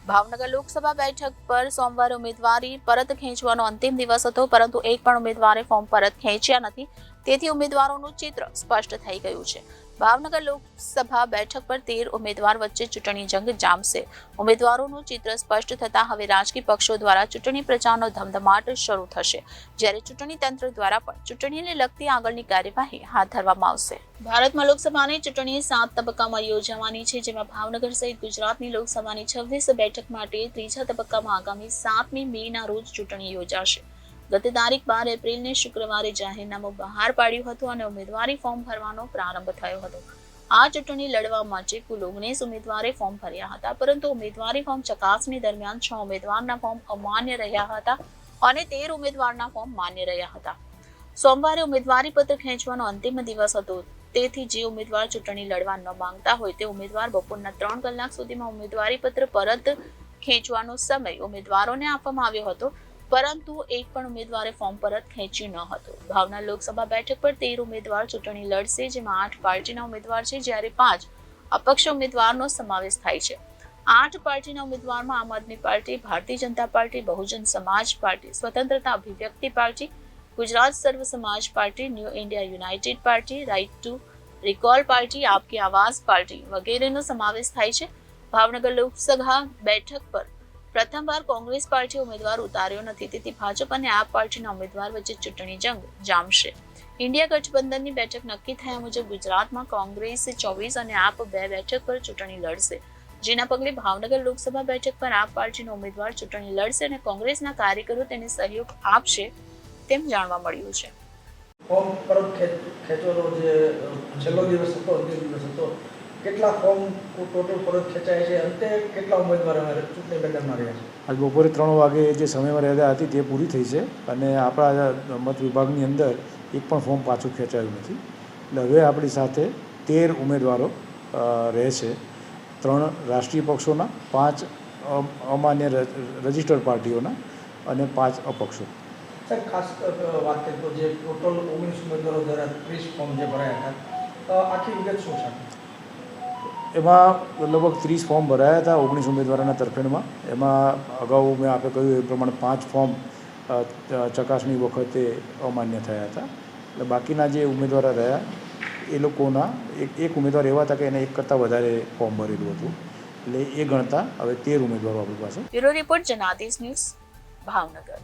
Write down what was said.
ભાવનગર લોકસભા બેઠક પર સોમવારે ઉમેદવારી પરત ખેંચવાનો અંતિમ દિવસ હતો, પરંતુ એક પણ ઉમેદવારે ફોર્મ પરત ખેંચ્યા નથી. તેથી ઉમેદવારોનું ચિત્ર સ્પષ્ટ થઈ ગયું છે. ભાવનગર લોકસભા બેઠક પર 13 ઉમેદવાર વચ્ચે ચૂંટણી જંગ જામશે. ઉમેદવારોનું ચિત્ર સ્પષ્ટ થતાં હવે રાજકીય પક્ષો દ્વારા ચૂંટણી પ્રચારનો ધમધમાટ શરૂ થશે, જ્યારે ચૂંટણી તંત્ર દ્વારા પણ ચૂંટણીને લગતી આગળની કાર્યવાહી હાથ ધરવામાં આવશે. ભારતમાં લોકસભાની ચૂંટણી 7 તબક્કામાં યોજાવાની છે, જેમાં ભાવનગર સહિત ગુજરાતની લોકસભાની 26 બેઠક માટે ત્રીજા તબક્કામાં આગામી 7મી મેના રોજ ચૂંટણી યોજાશે. ગત તારીખ 12 એપ્રિલને શુક્રવારે જાહેરનામું બહાર પાડ્યું હતું અને ઉમેદવારી ફોર્મ ભરવાનો પ્રારંભ થયો હતો. આ ચૂંટણી લડવા માટે કુલ 19 ઉમેદવારે ફોર્મ ભર્યા હતા, પરંતુ ઉમેદવારી ફોર્મ ચકાસણી દરમિયાન 6 ઉમેદવારના ફોર્મ અમાન્ય રહ્યા હતા અને 13 ઉમેદવારના ફોર્મ માન્ય રહ્યા હતા. સોમવારે ઉમેદવારી પત્ર ખેંચવાનો અંતિમ દિવસ હતો. તેથી જે ઉમેદવાર ચૂંટણી લડવા ન માંગતા હોય તે ઉમેદવાર બપોરના 3 કલાક સુધીમાં ઉમેદવારી પત્ર પરત ખેંચવાનો સમય ઉમેદવારોને આપવામાં આવ્યો હતો, પરંતુ એક પણ ઉમેદવારે ફોર્મ પરત ખેંચ્યું ન હતું. ભાવનગર લોકસભા બેઠક પર 13 ઉમેદવાર ચૂંટણી લડશે, જેમાં 8 પાર્ટીના ઉમેદવાર છે, જ્યારે 5 અપક્ષ ઉમેદવારનો સમાવેશ થાય છે. 8 પાર્ટીના ઉમેદવારમાં આમ આદમી party, Bharatiya Janata party, Bahujan Samaj party, સ્વતંત્રતા અભિવ્યક્તિ party, Gujarat Sarva Samaj party, new India united party, right to recall party, Aapki Awaaz party વગેરેનો સમાવેશ થાય છે. ભાવનગર લોકસભા બેઠક પર પ્રથમવાર કોંગ્રેસ પાર્ટી ઉમેદવાર ઉતાર્યો નથી, તેથી ભાજપ અને આપ પાર્ટીના ઉમેદવાર વચ્ચે ચૂંટણી જંગ જામશે. ઇન્ડિયા ગઠબંધનની બેઠક નક્કી થયા મુજબ ગુજરાતમાં કોંગ્રેસ 24 અને આપ 2 બેઠક પર ચૂંટણી લડશે, જેના પગલે ભાવનગર લોકસભા બેઠક પર આપ પાર્ટીનો ઉમેદવાર ચૂંટણી લડશે અને કોંગ્રેસના કાર્યકરો તેને સહયોગ આપશે તેમ જાણવા મળ્યું છે. ફોર્મ પરત ખેંચવાનો જે છેલ્લો દિવસ હતો, અંતિમ દિવસ હતો, કેટલા ફોર્મ ટોટલ પરત ખેંચાય છે? અંતે કેટલા ઉમેદવાર ચૂંટણી મેદાનમાં રહ્યા છે? આજ બપોરે 3 વાગે જે સમયમર્યાદા હતી તે પૂરી થઈ છે અને આપણા મત વિભાગની અંદર એક પણ ફોર્મ પાછું ખેંચાયું નથી. એટલે હવે આપણી સાથે 13 ઉમેદવારો રહેશે. 3 રાષ્ટ્રીય પક્ષોના, 5 અમાન્ય રજિસ્ટર્ડ પાર્ટીઓના અને 5 અપક્ષો. સાહેબ, ખાસ વાત કરીએ તો જે ટોટલ 19 ઉમેદવારો દ્વારા 30 ફોર્મ જે ભરાયા હતા, આખી વિગત શું છે? એમાં લગભગ 30 ફોર્મ ભરાયા હતા 19 ઉમેદવારોના તરફેણમાં. એમાં અગાઉ મેં આપણે કહ્યું એ પ્રમાણે 5 ફોર્મ ચકાસણી વખતે અમાન્ય થયા હતા. એટલે બાકીના જે ઉમેદવારો રહ્યા એ લોકોના એક ઉમેદવાર એવા હતા કે એને એક કરતાં વધારે ફોર્મ ભરેલું હતું. એટલે એ ગણતા હવે 13 ઉમેદવારો આપણી પાસે. Bureau report Janadesh news, Bhavnagar.